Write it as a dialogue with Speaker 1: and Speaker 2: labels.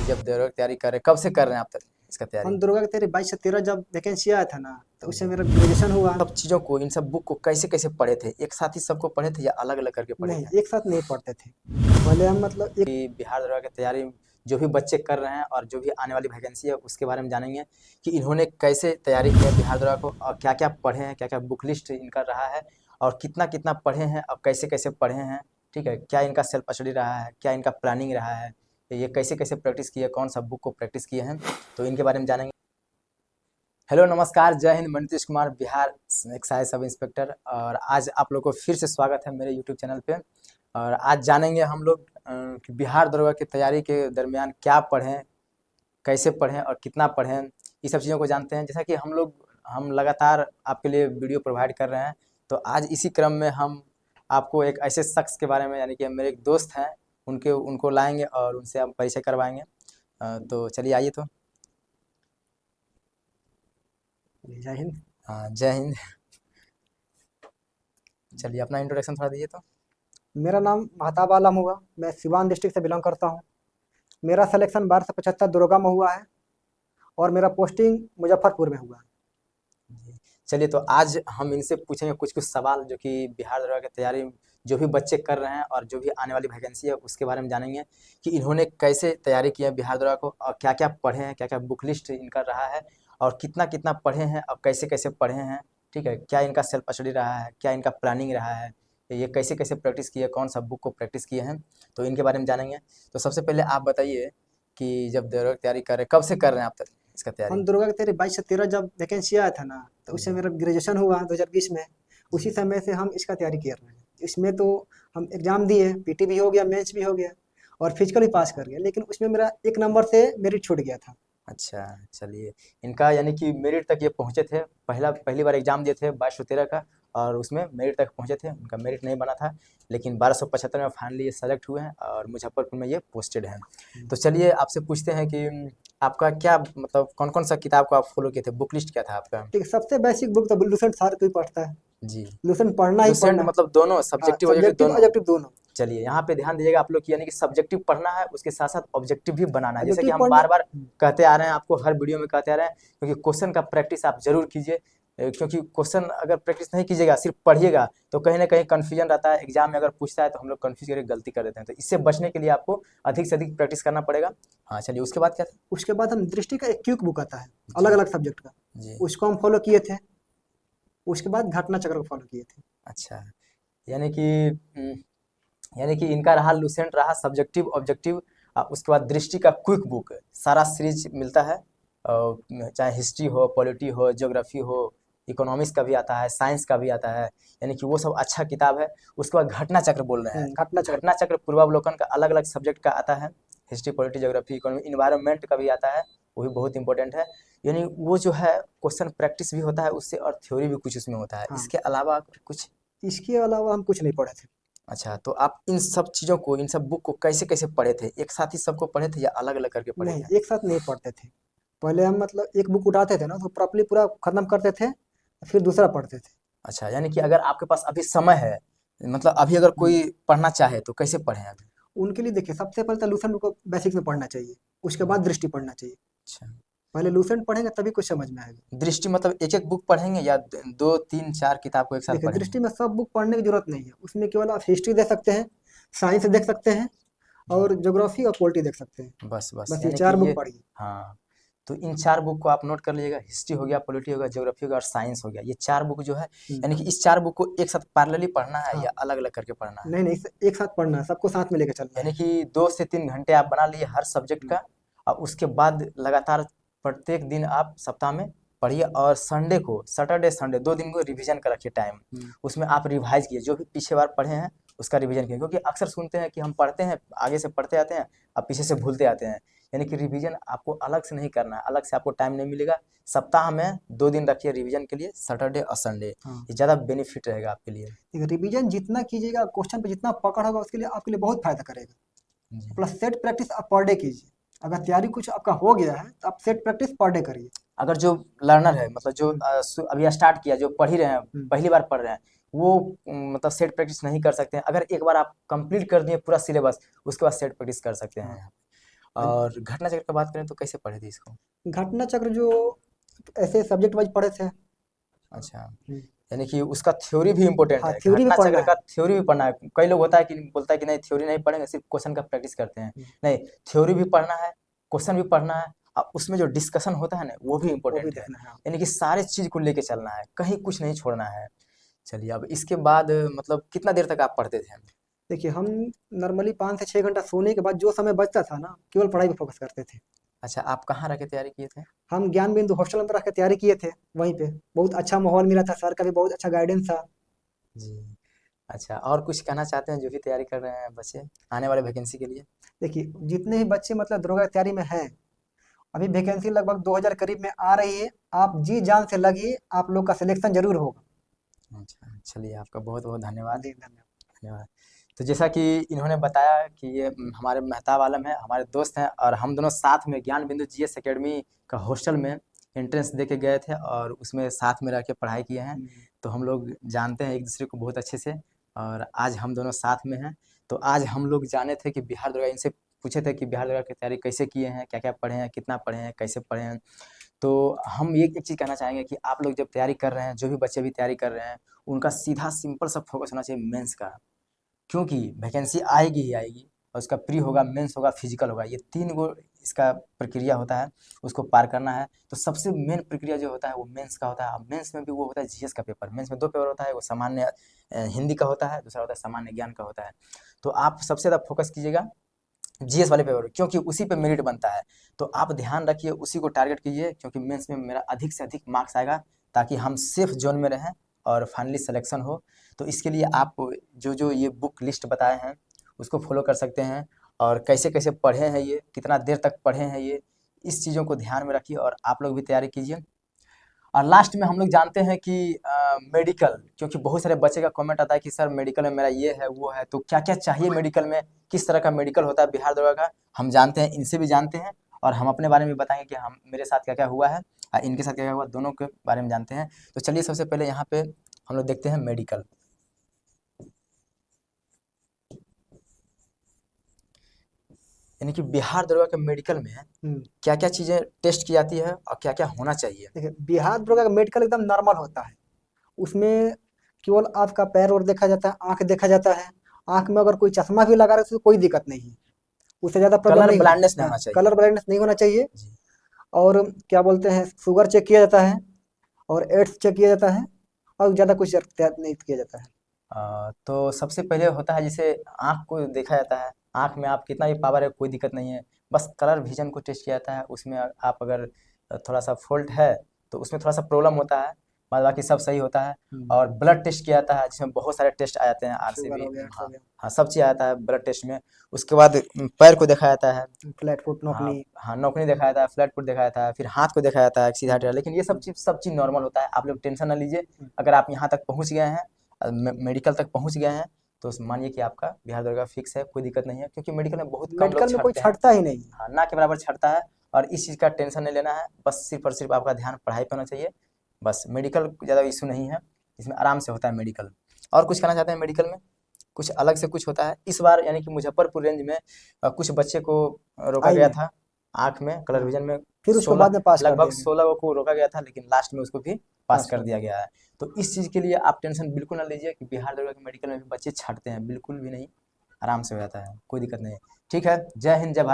Speaker 1: जब दौरे की तैयारी कर रहे हैं, कब से कर रहे हैं आप तक इसका तैयारी?
Speaker 2: हम दुर्गा के तेरे 22 से 13 जब वैकेंसी आया था ना, तो उससे मेरा ग्रेजुएशन हुआ।
Speaker 1: सब चीज़ों को, इन सब बुक को कैसे कैसे पढ़े थे? एक साथ ही सबको पढ़े थे या अलग अलग करके पढ़े
Speaker 2: नहीं,
Speaker 1: थे?
Speaker 2: एक साथ नहीं पढ़ते थे। पहले हम मतलब एक
Speaker 1: कि बिहार दौरा की तैयारी जो भी बच्चे कर रहे हैं और जो भी आने वाली वैकेंसी है उसके बारे में जानेंगे कि इन्होंने कैसे तैयारी की है बिहार दौरा को, और क्या क्या पढ़े हैं, क्या क्या बुक लिस्ट इनका रहा है, और कितना कितना पढ़े हैं और कैसे कैसे पढ़े हैं। ठीक है, क्या इनका सेल्फ स्टडी रहा है, क्या इनका प्लानिंग रहा है, ये कैसे कैसे प्रैक्टिस किए, कौन सा बुक को प्रैक्टिस किए हैं, तो इनके बारे में जानेंगे। हेलो नमस्कार, जय हिंद। मैं Nitish Kumar, Bihar excise sub inspector, और आज आप लोग को फिर से स्वागत है मेरे यूट्यूब चैनल पे। और आज जानेंगे हम लोग कि बिहार दरोगा की तैयारी के दरमियान क्या पढ़ें, कैसे पढ़ें और कितना पढ़ें, ये सब चीज़ों को जानते हैं। जैसा कि हम लगातार आपके लिए वीडियो प्रोवाइड कर रहे हैं, तो आज इसी क्रम में हम आपको एक ऐसे शख्स के बारे में, यानी कि मेरे एक दोस्त हैं, उनको लाएंगे और उनसे हम परिचय करवाएंगे। तो चलिए आइए। तो
Speaker 2: जय हिंद।
Speaker 1: हाँ, जय हिंद। चलिए अपना इंट्रोडक्शन थोड़ा दीजिए। तो
Speaker 2: मेरा नाम महताब आलम हुआ। मैं सिवान डिस्ट्रिक्ट से बिलोंग करता हूँ। मेरा सिलेक्शन 1275 दुर्गा में हुआ है और मेरा पोस्टिंग मुजफ्फरपुर में हुआ है।
Speaker 1: जी। चलिए, तो आज हम इनसे पूछेंगे कुछ कुछ सवाल जो कि बिहार दरोगा की तैयारी जो भी बच्चे कर रहे हैं और जो भी आने वाली वैकेंसी है उसके बारे में जानेंगे कि इन्होंने कैसे तैयारी की है बिहार दरोगा को, और क्या क्या पढ़े हैं, क्या क्या बुक लिस्ट इनका रहा है, और कितना कितना पढ़े हैं और कैसे कैसे पढ़े हैं। ठीक है, क्या इनका सेल्फ स्टडी रहा है, क्या इनका प्लानिंग रहा है, ये कैसे कैसे प्रैक्टिस किए, कौन सा बुक को प्रैक्टिस किए हैं, तो इनके बारे में जानेंगे। तो सबसे पहले आप बताइए कि जब दरोगा की तैयारी कर रहे हैं, कब से कर रहे हैं आप तक इसका तैयारी?
Speaker 2: हम दुर्गा के तेरे 22 से 13 जब वैकेंसी आया था ना, तो उससे
Speaker 1: जी
Speaker 2: मेरा ग्रेजुएशन हुआ 2020 में। उसी
Speaker 1: जी।
Speaker 2: समय से हम इसका तैयारी कर रहे हैं। इसमें तो हम एग्जाम दिए, पीटी भी हो गया, मेंस भी हो गया और फिजिकल भी पास कर गया, लेकिन उसमें मेरा एक नंबर से मेरिट छूट गया था।
Speaker 1: अच्छा, चलिए। इनका यानी कि मेरिट तक ये पहुँचे थे, पहली बार एग्ज़ाम दिए थे 2213 का, और उसमें मेरिट तक पहुँचे थे। उनका मेरिट नहीं बना था, लेकिन 1275 में फाइनली ये सेलेक्ट हुए हैं और मुज़फ्फरपुर में ये पोस्टेड हैं। तो चलिए आपसे पूछते हैं कि आपका क्या मतलब कौन-कौन सा किताब को आप फ़ॉलो किए थे? बुक लिस्ट क्या था आपका?
Speaker 2: ठीक है, सबसे बेसिक बुक तो लूसेंट सार कोई पढ़ता है।
Speaker 1: जी।
Speaker 2: लूसेंट पढ़ना ही
Speaker 1: लुसेंट
Speaker 2: पढ़ना है।
Speaker 1: मतलब दोनों
Speaker 2: हाँ,
Speaker 1: सब्जेक्टिव ऑब्जेक्टिव
Speaker 2: सब्जेक्टिव
Speaker 1: दोनों?
Speaker 2: ऑब्जेक्टिव दोनों।
Speaker 1: चलिए, यहाँ पे ध्यान दीजिएगा आप लोग की, यानी कि सब्जेक्टिव पढ़ना है, उसके साथ-साथ ऑब्जेक्टिव भी बनाना है। जैसे कि
Speaker 2: ऑब्जेक्टिव
Speaker 1: हम
Speaker 2: पढ़ना।
Speaker 1: बार-बार कहते आ रहे हैं, आपको हर वीडियो में कहते आ रहे हैं, क्योंकि क्वेश्चन का प्रैक्टिस आप ज़रूर कीजिए। क्योंकि क्वेश्चन अगर प्रैक्टिस नहीं कीजिएगा, सिर्फ पढ़िएगा, तो कहीं न कहीं कन्फ्यूजन रहता है। एग्ज़ाम में अगर पूछता है तो हम लोग कन्फ्यूज़ करके गलती कर देते हैं। तो इससे बचने के लिए आपको अधिक से अधिक प्रैक्टिस करना पड़ेगा। हाँ, चलिए उसके बाद क्या था?
Speaker 2: उसके बाद हम दृष्टि का एक क्यूक बुक आता है,
Speaker 1: जी,
Speaker 2: अलग अलग सब्जेक्ट का।
Speaker 1: जी।
Speaker 2: उसको हम फॉलो किए थे। उसके बाद घटना चक्र को फॉलो किए थे।
Speaker 1: अच्छा, यानी कि यानी कि इनका रहा लुसेंट रहा सब्जेक्टिव ऑब्जेक्टिव, उसके बाद दृष्टि का क्विक बुक सारा सीरीज मिलता है। चाहे हिस्ट्री हो, पॉलिटी हो, ज्योग्राफी हो, इकोनॉमिक्स का भी आता है, साइंस का भी आता है, यानी कि वो सब अच्छा किताब है। उसके बाद घटना चक्र बोल रहे हैं।
Speaker 2: घटना चक्र।
Speaker 1: घटना चक्र पूर्वावलोकन का अलग अलग सब्जेक्ट का आता है। History, polity, geography, economy, environment का भी आता है, वो भी बहुत इंपॉर्टेंट है। यानी वो जो है क्वेश्चन प्रैक्टिस भी होता है उससे, और थ्योरी भी कुछ उसमें होता है।
Speaker 2: हाँ,
Speaker 1: इसके अलावा कुछ?
Speaker 2: इसके अलावा हम कुछ नहीं पढ़े थे।
Speaker 1: अच्छा, तो आप इन सब चीज़ों को, इन सब बुक को कैसे कैसे पढ़े थे? एक साथ ही सबको पढ़े थे या अलग अलग करके पढ़े
Speaker 2: नहीं,
Speaker 1: थे?
Speaker 2: एक साथ नहीं पढ़ते थे। पहले हम मतलब एक बुक उठाते थे ना, तो प्रॉपर्ली पूरा खत्म करते थे, फिर दूसरा पढ़ते थे।
Speaker 1: अच्छा, यानी कि अगर आपके पास अभी समय है, मतलब अभी अगर कोई पढ़ना चाहे तो कैसे पढ़ें अभी?
Speaker 2: उनके लिए देखिए, सबसे पहले तो लूसेंट को बेसिक में पढ़ना चाहिए। उसके बाद दृष्टि पढ़ना चाहिए।
Speaker 1: अच्छा,
Speaker 2: पहले लूसेंट पढ़ेंगे तभी कुछ समझ में आएगा।
Speaker 1: दृष्टि मतलब एक एक बुक पढ़ेंगे या दो तीन चार किताब को एक साथ
Speaker 2: देखिए,
Speaker 1: पढ़ेंगे?
Speaker 2: दृष्टि में सब बुक पढ़ने की जरूरत नहीं है। उसमें केवल आप हिस्ट्री देख सकते हैं, साइंस देख सकते हैं
Speaker 1: जी,
Speaker 2: और ज्योग्राफी और पॉलिटी देख सकते हैं।
Speaker 1: बस बस,
Speaker 2: बस ये
Speaker 1: यानी कि
Speaker 2: चार बुक
Speaker 1: ये,
Speaker 2: पढ़िए।
Speaker 1: हाँ, तो इन चार बुक को आप नोट कर लीजिएगा। हिस्ट्री हो गया, पॉलिटी हो गया, ज्योग्राफी हो गया और साइंस हो गया। ये चार बुक जो है, यानी कि इस चार बुक को एक साथ पैरेलली पढ़ना है
Speaker 2: हाँ,
Speaker 1: या अलग अलग करके पढ़ना है?
Speaker 2: नहीं नहीं, एक साथ पढ़ना है, सबको साथ में लेकर चलना
Speaker 1: यानी
Speaker 2: है।
Speaker 1: कि 2 से 3 घंटे आप बना लिए हर सब्जेक्ट का, और उसके बाद लगातार प्रत्येक दिन आप सप्ताह में पढ़िए, और संडे को, सैटरडे संडे 2 दिन को रिवीजन का रखिए टाइम। उसमें आप रिवाइज कीजिए, जो भी पिछले बार पढ़े हैं उसका रिवीजन कीजिए, क्योंकि अक्सर सुनते हैं कि हम पढ़ते हैं, आगे से पढ़ते आते हैं और पीछे से भूलते आते हैं। यानी कि रिवीजन आपको अलग से नहीं करना है, अलग से आपको टाइम नहीं मिलेगा। सप्ताह में 2 दिन रखिए रिवीजन के लिए, सैटरडे और संडे।
Speaker 2: हाँ,
Speaker 1: ये ज़्यादा बेनिफिट रहेगा आपके लिए।
Speaker 2: देखिए, रिवीजन जितना कीजिएगा, क्वेश्चन पे जितना पकड़ होगा, उसके लिए आपके लिए बहुत फायदा करेगा।
Speaker 1: जी।
Speaker 2: प्लस सेट प्रैक्टिस आप पर डे कीजिए। अगर तैयारी कुछ आपका हो गया है, तो आप सेट प्रैक्टिस पर डे करिए।
Speaker 1: अगर जो लर्नर है, मतलब जो अभी स्टार्ट किया, जो पढ़ ही रहे हैं,
Speaker 2: हम्म,
Speaker 1: पहली बार पढ़ रहे हैं, वो मतलब सेट प्रैक्टिस नहीं कर सकते हैं। अगर एक बार आप कंप्लीट कर दिए पूरा सिलेबस, उसके बाद सेट प्रैक्टिस कर सकते हैं
Speaker 2: हाँ,
Speaker 1: यहाँ। और घटना चक्र की बात करें तो कैसे पढ़े थे इसको?
Speaker 2: घटना चक्र जो ऐसे सब्जेक्ट वाइज पढ़े थे।
Speaker 1: अच्छा, यानी कि उसका थ्योरी भी इम्पोर्टेंट
Speaker 2: हाँ,
Speaker 1: है,
Speaker 2: थ्योरी भी
Speaker 1: घटना
Speaker 2: पढ़ना
Speaker 1: चक्र का
Speaker 2: है।
Speaker 1: थ्योरी भी पढ़ना है। कई लोग होता है कि बोलता है कि नहीं थ्योरी नहीं पढ़ेंगे, सिर्फ क्वेश्चन का प्रैक्टिस करते हैं। नहीं, थ्योरी भी पढ़ना है, क्वेश्चन भी पढ़ना है, और उसमें जो डिस्कशन होता है ना वो भी
Speaker 2: वो भी
Speaker 1: इम्पोर्टेंट है।
Speaker 2: देखना है।
Speaker 1: यानी कि सारे चीज को लेके चलना है, कहीं कुछ नहीं छोड़ना है। चलिए, अब इसके बाद मतलब कितना देर तक आप पढ़ते थे?
Speaker 2: देखिए, हम नॉर्मली 5 से 6 घंटा सोने के बाद जो समय बचता था ना, केवल पढ़ाई पे फोकस करते थे।
Speaker 1: अच्छा, आप कहाँ रह के तैयारी किए थे?
Speaker 2: हम ज्ञान बिंदु हॉस्टल में रह के तैयारी किए थे, वहीं पे। बहुत अच्छा माहौल मिला था, सर का भी बहुत अच्छा गाइडेंस था।
Speaker 1: जी। अच्छा, और कुछ कहना चाहते हैं जो भी तैयारी कर रहे हैं बच्चे आने वाले वैकेंसी के लिए?
Speaker 2: देखिए, जितने भी बच्चे मतलब दरोगा की तैयारी में हैं, अभी वैकेंसी लगभग 2000 करीब में आ रही है। आप जी जान से लगिए, आप लोग का सिलेक्शन जरूर होगा।
Speaker 1: अच्छा, चलिए आपका बहुत बहुत धन्यवाद।
Speaker 2: जी, धन्यवाद।
Speaker 1: धन्यवाद। तो जैसा कि इन्होंने बताया कि ये हमारे मेहताब आलम है, हमारे दोस्त हैं, और हम दोनों साथ में ज्ञान बिंदु जीएस एकेडमी का हॉस्टल में एंट्रेंस दे के गए थे और उसमें साथ में रह के पढ़ाई किए हैं। तो हम लोग जानते हैं एक दूसरे को बहुत अच्छे से, और आज हम दोनों साथ में हैं। तो आज हम लोग जाने थे कि बिहार दरोगा, इनसे पूछे थे कि बिहार दरोगा की तैयारी कैसे किए हैं, क्या क्या पढ़े हैं, कितना पढ़े हैं, कैसे पढ़े हैं। तो हम ये एक चीज़ कहना चाहेंगे कि आप लोग जब तैयारी कर रहे हैं, जो भी बच्चे भी तैयारी कर रहे हैं, उनका सीधा सिंपल सा फोकस होना चाहिए मेंस का। क्योंकि वैकेंसी आएगी ही आएगी, और उसका प्री होगा, मेंस होगा, फिजिकल होगा, ये 3 गो इसका प्रक्रिया होता है, उसको पार करना है। तो सबसे मेन प्रक्रिया जो होता है वो मेंस का होता है। अब मेंस में भी वो होता है जीएस का पेपर। मेंस में 2 पेपर होता है, वो सामान्य हिंदी का होता है, दूसरा होता है सामान्य ज्ञान का होता है। तो आप सबसे ज़्यादा फोकस कीजिएगा जीएस वाले पेपर पे, क्योंकि उसी पे मेरिट बनता है। तो आप ध्यान रखिए, उसी को टारगेट कीजिए, क्योंकि मेंस में मेरा अधिक से अधिक मार्क्स आएगा, ताकि हम सेफ जोन में रहें और फाइनली सिलेक्शन हो। तो इसके लिए आप जो जो ये बुक लिस्ट बताए हैं उसको फॉलो कर सकते हैं, और कैसे कैसे पढ़े हैं ये, कितना देर तक पढ़े हैं ये, इस चीज़ों को ध्यान में रखिए और आप लोग भी तैयारी कीजिए। और लास्ट में हम लोग जानते हैं कि मेडिकल, क्योंकि बहुत सारे बच्चे का कमेंट आता है कि सर मेडिकल में मेरा ये है वो है, तो क्या क्या चाहिए मेडिकल में, किस तरह का मेडिकल होता है बिहार दरोगा का, हम जानते हैं, इनसे भी जानते हैं, और हम अपने बारे में बताएंगे कि हम मेरे साथ क्या क्या हुआ है और इनके साथ क्या क्या हुआ, दोनों के बारे में जानते हैं। तो चलिए सबसे पहले यहाँ पे हम लोग देखते हैं मेडिकल। यानी कि बिहार दरोगा के मेडिकल में
Speaker 2: हम्म।
Speaker 1: क्या क्या चीज़ें टेस्ट की जाती है और क्या क्या होना चाहिए?
Speaker 2: देखिए, बिहार दरोगा का मेडिकल एकदम नॉर्मल होता है। उसमें केवल आपका पैर और देखा जाता है, आंख देखा जाता है। आंख में अगर कोई चश्मा भी लगा रहे तो कोई दिक्कत नहीं है, उससे ज़्यादा प्रॉब्लम
Speaker 1: कलर
Speaker 2: नहीं होगी।
Speaker 1: ब्लाइंडनेस नहीं
Speaker 2: हाँ,
Speaker 1: होना चाहिए।
Speaker 2: कलर ब्लाइंडनेस नहीं होना चाहिए।
Speaker 1: जी।
Speaker 2: और क्या बोलते हैं, शुगर चेक किया जाता है, और एड्स चेक किया जाता है, और ज़्यादा कुछ नहीं किया जाता है।
Speaker 1: तो सबसे पहले होता है जिसे आँख को देखा जाता है, आँख में आप कितना भी पावर है कोई दिक्कत नहीं है, बस कलर विजन को टेस्ट किया जाता है। उसमें आप अगर थोड़ा सा फॉल्ट है तो उसमें थोड़ा सा प्रॉब्लम होता है, बाद बाकी सब सही होता है। और ब्लड टेस्ट किया जाता है, जिसमें बहुत सारे टेस्ट आ जाते हैं,
Speaker 2: शुगर
Speaker 1: आरसीबी,
Speaker 2: हो गया, एड्स हो
Speaker 1: हाँ
Speaker 2: गया,
Speaker 1: हाँ, सब चीज़ आ जाता है ब्लड टेस्ट में। उसके बाद पैर को देखा जाता है।
Speaker 2: फ्लैट फुट,
Speaker 1: हाँ
Speaker 2: नोकनी।
Speaker 1: हाँ, नौकनी देखा जाता है, फ्लैट फुट देखा जाता है, फिर हाथ को देखा जाता है सीधा टेढ़ा। लेकिन ये सब चीज़ नॉर्मल होता है, आप लोग टेंशन ना लीजिए। अगर आप यहाँ तक पहुँच गए हैं, मेडिकल तक पहुँच गए हैं, तो मानिए कि आपका बिहार दरोगा फिक्स है, कोई दिक्कत नहीं है, क्योंकि मेडिकल में बहुत कम लोग
Speaker 2: मेडिकल में कोई
Speaker 1: छँटते हैं।
Speaker 2: छटता ही नहीं।
Speaker 1: हाँ, ना के बराबर छँटता है, और इस चीज़ का टेंशन नहीं लेना है। बस सिर्फ और सिर्फ आपका ध्यान पढ़ाई पे होना चाहिए। बस मेडिकल ज़्यादा इशू नहीं है, इसमें आराम से होता है मेडिकल। और कुछ कहना चाहते हैं मेडिकल में? कुछ अलग से कुछ होता है इस बार, यानी कि मुजफ्फरपुर रेंज में कुछ बच्चे को रोका
Speaker 2: आई
Speaker 1: गया
Speaker 2: में।
Speaker 1: था आँख में, कलर
Speaker 2: हाँ,
Speaker 1: विजन में।
Speaker 2: फिर उसको
Speaker 1: 16,
Speaker 2: बाद में पास कर
Speaker 1: लगभग
Speaker 2: दिया गया।
Speaker 1: 16 को रोका गया था, लेकिन लास्ट में उसको भी पास
Speaker 2: पास
Speaker 1: कर
Speaker 2: कर
Speaker 1: दिया
Speaker 2: दिया।
Speaker 1: गया है। तो इस चीज़ के लिए आप टेंशन बिल्कुल ना लीजिए कि बिहार दरोगा के मेडिकल में भी बच्चे छाटते हैं, बिल्कुल भी नहीं, आराम से हो जाता है, कोई दिक्कत नहीं है। ठीक है, जय हिंद, जय भारत।